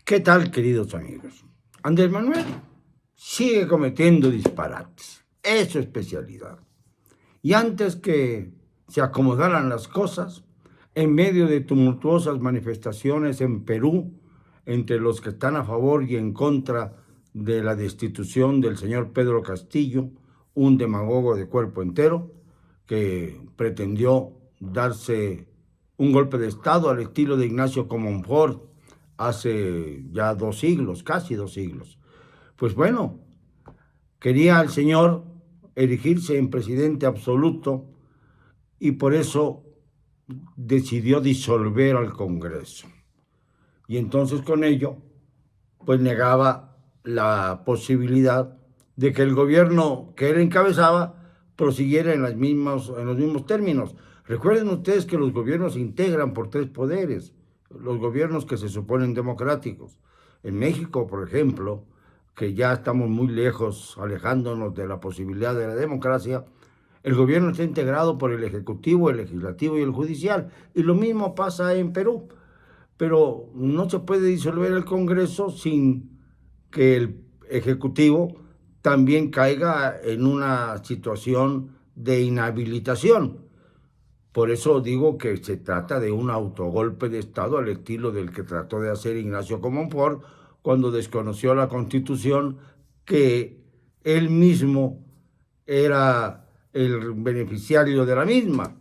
¿Qué tal, queridos amigos? Andrés Manuel sigue cometiendo disparates. Es su especialidad. Y antes que se acomodaran las cosas, en medio de tumultuosas manifestaciones en Perú, entre los que están a favor y en contra de la destitución del señor Pedro Castillo, un demagogo de cuerpo entero, que pretendió darse un golpe de Estado al estilo de Ignacio Comonfort hace ya 2 siglos, casi 2 siglos. Pues bueno, quería el señor erigirse en presidente absoluto y por eso decidió disolver al Congreso. Y entonces con ello, pues negaba la posibilidad de que el gobierno que él encabezaba prosiguiera en los mismos términos. Recuerden ustedes que los gobiernos se integran por 3 poderes, los gobiernos que se suponen democráticos. En México, por ejemplo, que ya estamos muy lejos, alejándonos de la posibilidad de la democracia, el gobierno está integrado por el Ejecutivo, el Legislativo y el Judicial. Y lo mismo pasa en Perú. Pero no se puede disolver el Congreso sin que el Ejecutivo también caiga en una situación de inhabilitación. Por eso digo que se trata de un autogolpe de Estado al estilo del que trató de hacer Ignacio Comonfort cuando desconoció la Constitución, que él mismo era el beneficiario de la misma.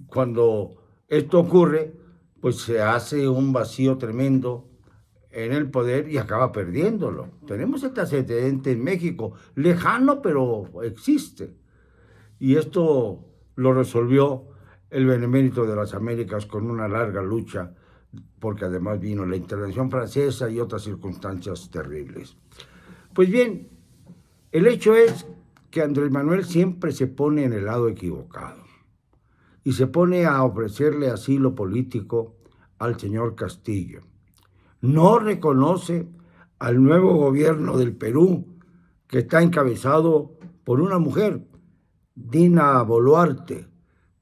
Cuando esto ocurre, pues se hace un vacío tremendo en el poder y acaba perdiéndolo. Tenemos este antecedente en México, lejano, pero existe. Y esto lo resolvió el Benemérito de las Américas con una larga lucha, porque además vino la intervención francesa y otras circunstancias terribles. Pues bien, el hecho es que Andrés Manuel siempre se pone en el lado equivocado y se pone a ofrecerle asilo político al señor Castillo. No reconoce al nuevo gobierno del Perú, que está encabezado por una mujer, Dina Boluarte,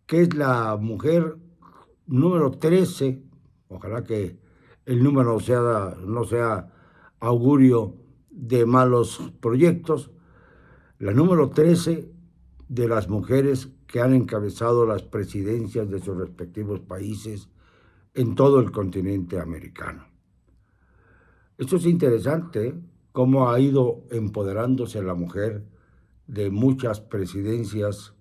que es la mujer número 13, ojalá que el número no sea augurio de malos proyectos, la número 13 de las mujeres que han encabezado las presidencias de sus respectivos países en todo el continente americano. Esto es interesante, cómo ha ido empoderándose la mujer de muchas presidencias.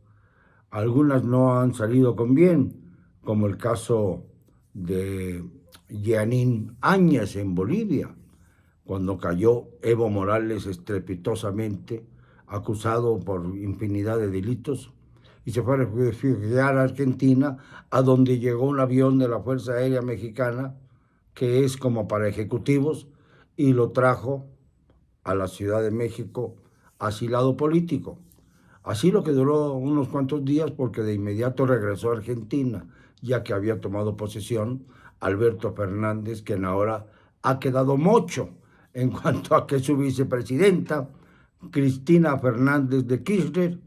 Algunas no han salido con bien, como el caso de Jeanine Áñez en Bolivia, cuando cayó Evo Morales estrepitosamente, acusado por infinidad de delitos, y se fue a refugiar a Argentina, a donde llegó un avión de la Fuerza Aérea Mexicana, que es como para ejecutivos, y lo trajo a la Ciudad de México asilado político. Así lo que duró unos cuantos días, porque de inmediato regresó a Argentina, ya que había tomado posesión Alberto Fernández, quien ahora ha quedado mocho en cuanto a que su vicepresidenta, Cristina Fernández de Kirchner,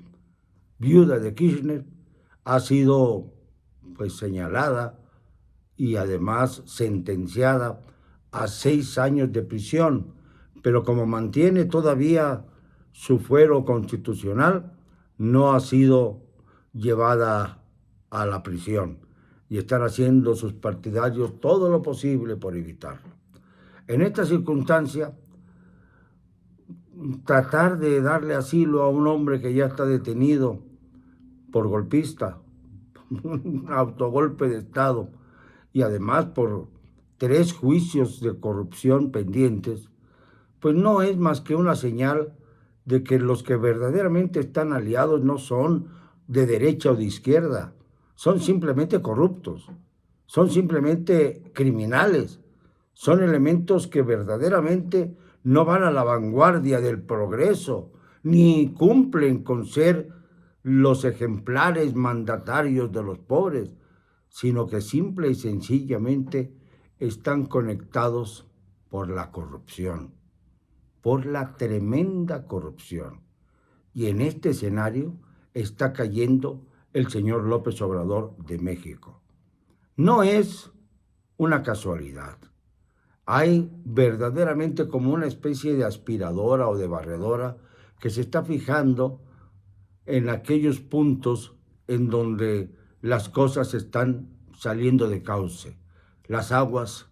viuda de Kirchner, ha sido pues señalada y además sentenciada a 6 años de prisión, pero como mantiene todavía su fuero constitucional, no ha sido llevada a la prisión y están haciendo sus partidarios todo lo posible por evitarlo. En esta circunstancia, tratar de darle asilo a un hombre que ya está detenido por golpista, un autogolpe de Estado, y además por 3 juicios de corrupción pendientes, pues no es más que una señal de que los que verdaderamente están aliados no son de derecha o de izquierda, son simplemente corruptos, son simplemente criminales, son elementos que verdaderamente no van a la vanguardia del progreso, ni cumplen con ser los ejemplares mandatarios de los pobres, sino que simple y sencillamente están conectados por la corrupción, por la tremenda corrupción. Y en este escenario está cayendo el señor López Obrador de México. No es una casualidad. Hay verdaderamente como una especie de aspiradora o de barredora que se está fijando en aquellos puntos en donde las cosas están saliendo de cauce. Las aguas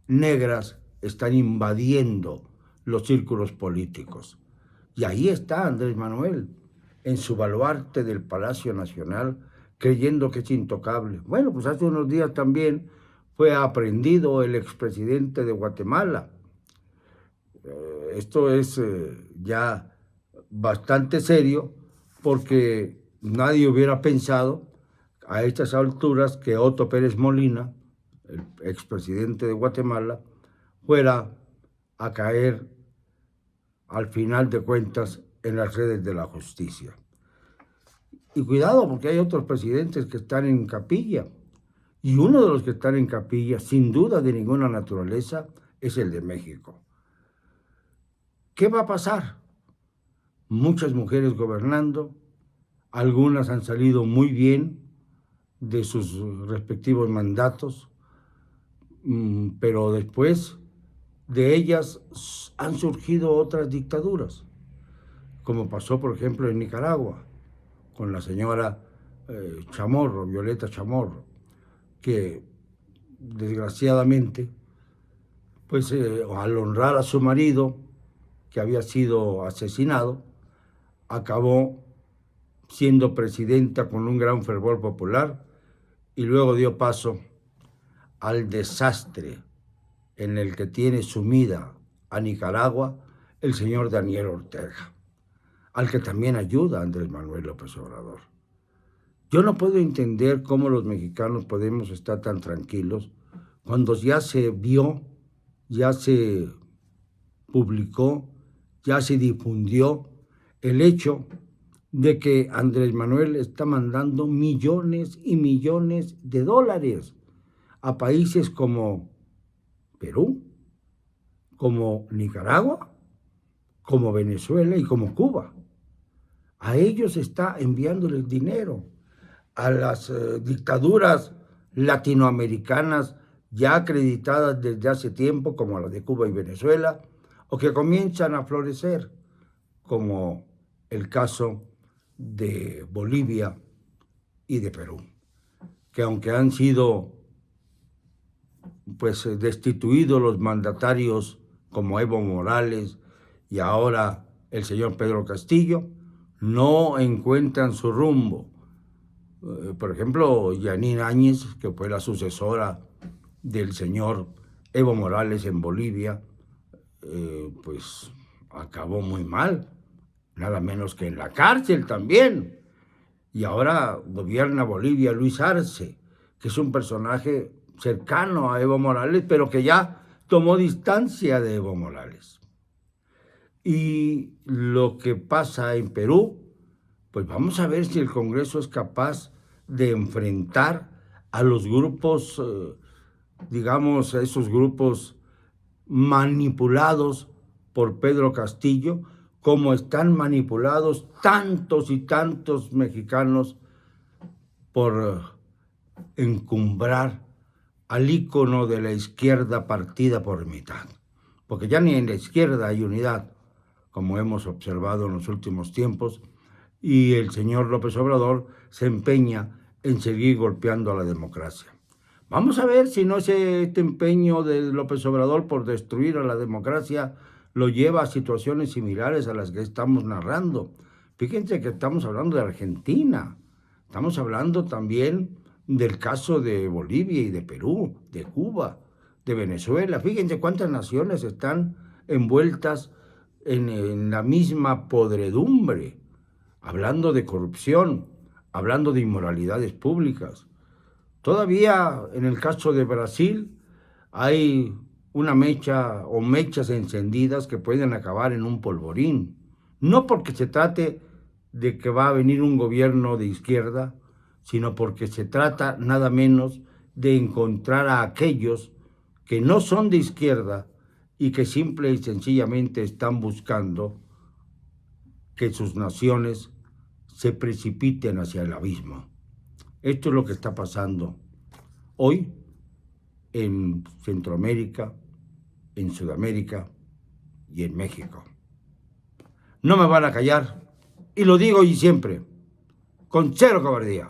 negras están invadiendo los círculos políticos. Y ahí está Andrés Manuel, en su baluarte del Palacio Nacional, creyendo que es intocable. Bueno, pues hace unos días también fue aprehendido el expresidente de Guatemala. Esto es ya bastante serio, porque nadie hubiera pensado a estas alturas que Otto Pérez Molina, el expresidente de Guatemala, fuera a caer al final de cuentas en las redes de la justicia. Y cuidado, porque hay otros presidentes que están en capilla. Y uno de los que están en capilla, sin duda de ninguna naturaleza, es el de México. ¿Qué va a pasar? Muchas mujeres gobernando, algunas han salido muy bien de sus respectivos mandatos, pero después de ellas han surgido otras dictaduras, como pasó, por ejemplo, en Nicaragua, con la señora Chamorro, Violeta Chamorro, que desgraciadamente, pues al honrar a su marido, que había sido asesinado, acabó siendo presidenta con un gran fervor popular y luego dio paso al desastre en el que tiene sumida a Nicaragua el señor Daniel Ortega, al que también ayuda Andrés Manuel López Obrador. Yo no puedo entender cómo los mexicanos podemos estar tan tranquilos cuando ya se vio, ya se publicó, ya se difundió el hecho de que Andrés Manuel está mandando millones y millones de dólares a países como Perú, como Nicaragua, como Venezuela y como Cuba. A ellos está enviándoles dinero. A las dictaduras latinoamericanas ya acreditadas desde hace tiempo, como la de Cuba y Venezuela, o que comienzan a florecer, como el caso de Bolivia y de Perú, que aunque han sido pues destituidos los mandatarios como Evo Morales y ahora el señor Pedro Castillo, no encuentran su rumbo. Por ejemplo, Yanine Áñez, que fue la sucesora del señor Evo Morales en Bolivia, pues acabó muy mal, nada menos que en la cárcel también. Y ahora gobierna Bolivia Luis Arce, que es un personaje cercano a Evo Morales, pero que ya tomó distancia de Evo Morales. Y lo que pasa en Perú, pues vamos a ver si el Congreso es capaz de enfrentar a los grupos, digamos, a esos grupos manipulados por Pedro Castillo, como están manipulados tantos y tantos mexicanos por encumbrar al ícono de la izquierda partida por mitad. Porque ya ni en la izquierda hay unidad, como hemos observado en los últimos tiempos, y el señor López Obrador se empeña en seguir golpeando a la democracia. Vamos a ver si no este empeño de López Obrador por destruir a la democracia lo lleva a situaciones similares a las que estamos narrando. Fíjense que estamos hablando de Argentina, estamos hablando también del caso de Bolivia y de Perú, de Cuba, de Venezuela. Fíjense cuántas naciones están envueltas en la misma podredumbre, hablando de corrupción, hablando de inmoralidades públicas. Todavía en el caso de Brasil hay una mecha o mechas encendidas que pueden acabar en un polvorín. No porque se trate de que va a venir un gobierno de izquierda, sino porque se trata nada menos de encontrar a aquellos que no son de izquierda y que simple y sencillamente están buscando que sus naciones se precipiten hacia el abismo. Esto es lo que está pasando hoy en Centroamérica, en Sudamérica y en México. No me van a callar, y lo digo y siempre, con cero cobardía.